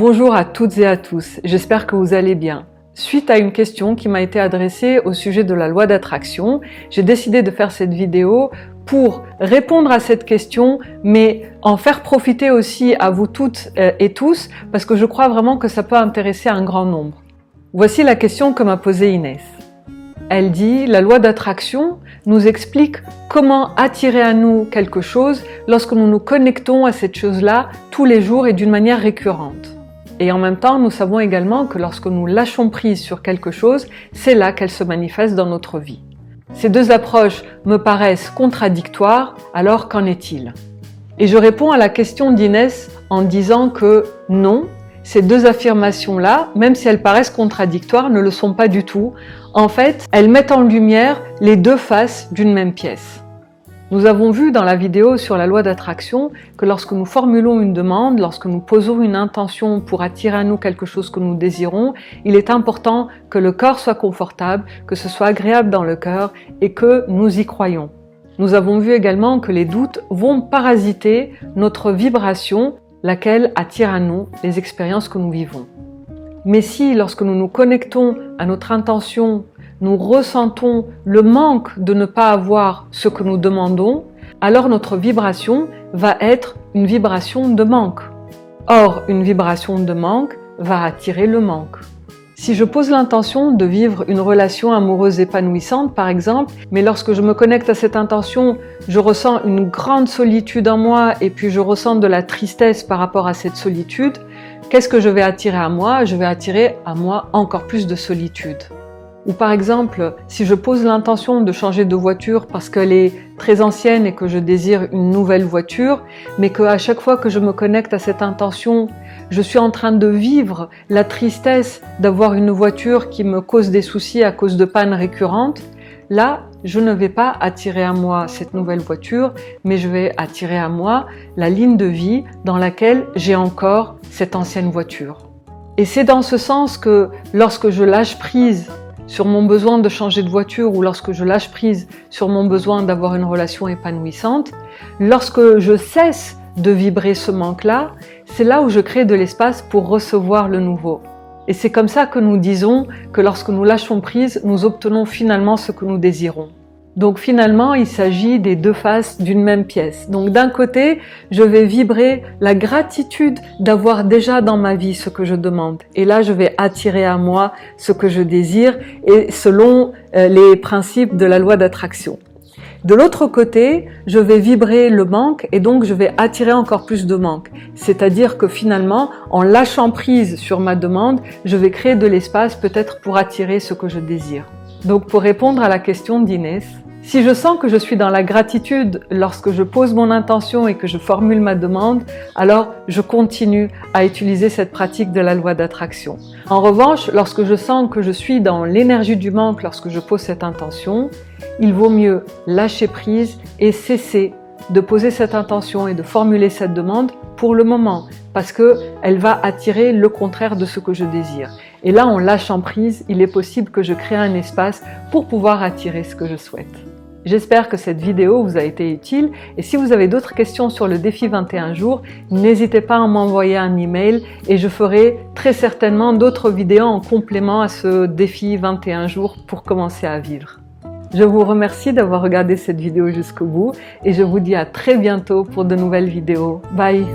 Bonjour à toutes et à tous, j'espère que vous allez bien. Suite à une question qui m'a été adressée au sujet de la loi d'attraction, j'ai décidé de faire cette vidéo pour répondre à cette question, mais en faire profiter aussi à vous toutes et tous, parce que je crois vraiment que ça peut intéresser un grand nombre. Voici la question que m'a posée Inès. Elle dit, la loi d'attraction nous explique comment attirer à nous quelque chose lorsque nous nous connectons à cette chose-là tous les jours et d'une manière récurrente. Et en même temps, nous savons également que lorsque nous lâchons prise sur quelque chose, c'est là qu'elle se manifeste dans notre vie. Ces deux approches me paraissent contradictoires, alors qu'en est-il? Et je réponds à la question d'Inès en disant que non, ces deux affirmations-là, même si elles paraissent contradictoires, ne le sont pas du tout. En fait, elles mettent en lumière les deux faces d'une même pièce. Nous avons vu dans la vidéo sur la loi d'attraction que lorsque nous formulons une demande, lorsque nous posons une intention pour attirer à nous quelque chose que nous désirons, il est important que le corps soit confortable, que ce soit agréable dans le cœur et que nous y croyons. Nous avons vu également que les doutes vont parasiter notre vibration, laquelle attire à nous les expériences que nous vivons. Mais si, lorsque nous nous connectons à notre intention, nous ressentons le manque de ne pas avoir ce que nous demandons, alors notre vibration va être une vibration de manque. Or, une vibration de manque va attirer le manque. Si je pose l'intention de vivre une relation amoureuse épanouissante, par exemple, mais lorsque je me connecte à cette intention, je ressens une grande solitude en moi et puis je ressens de la tristesse par rapport à cette solitude, qu'est-ce que je vais attirer à moi? Je vais attirer à moi encore plus de solitude. Ou par exemple, si je pose l'intention de changer de voiture parce qu'elle est très ancienne et que je désire une nouvelle voiture, mais qu'à chaque fois que je me connecte à cette intention, je suis en train de vivre la tristesse d'avoir une voiture qui me cause des soucis à cause de pannes récurrentes, là, je ne vais pas attirer à moi cette nouvelle voiture, mais je vais attirer à moi la ligne de vie dans laquelle j'ai encore cette ancienne voiture. Et c'est dans ce sens que lorsque je lâche prise sur mon besoin de changer de voiture ou lorsque je lâche prise sur mon besoin d'avoir une relation épanouissante, lorsque je cesse de vibrer ce manque-là, c'est là où je crée de l'espace pour recevoir le nouveau. Et c'est comme ça que nous disons que lorsque nous lâchons prise, nous obtenons finalement ce que nous désirons. Donc finalement, il s'agit des deux faces d'une même pièce. Donc d'un côté, je vais vibrer la gratitude d'avoir déjà dans ma vie ce que je demande. Et là, je vais attirer à moi ce que je désire et selon les principes de la loi d'attraction. De l'autre côté, je vais vibrer le manque et donc je vais attirer encore plus de manque. C'est-à-dire que finalement, en lâchant prise sur ma demande, je vais créer de l'espace peut-être pour attirer ce que je désire. Donc pour répondre à la question d'Inès, si je sens que je suis dans la gratitude lorsque je pose mon intention et que je formule ma demande, alors je continue à utiliser cette pratique de la loi d'attraction. En revanche, lorsque je sens que je suis dans l'énergie du manque lorsque je pose cette intention, il vaut mieux lâcher prise et cesser de poser cette intention et de formuler cette demande pour le moment, parce qu'elle va attirer le contraire de ce que je désire. Et là, en lâchant prise, il est possible que je crée un espace pour pouvoir attirer ce que je souhaite. J'espère que cette vidéo vous a été utile et si vous avez d'autres questions sur le défi 21 jours, n'hésitez pas à m'envoyer un email et je ferai très certainement d'autres vidéos en complément à ce défi 21 jours pour commencer à vivre. Je vous remercie d'avoir regardé cette vidéo jusqu'au bout et je vous dis à très bientôt pour de nouvelles vidéos. Bye!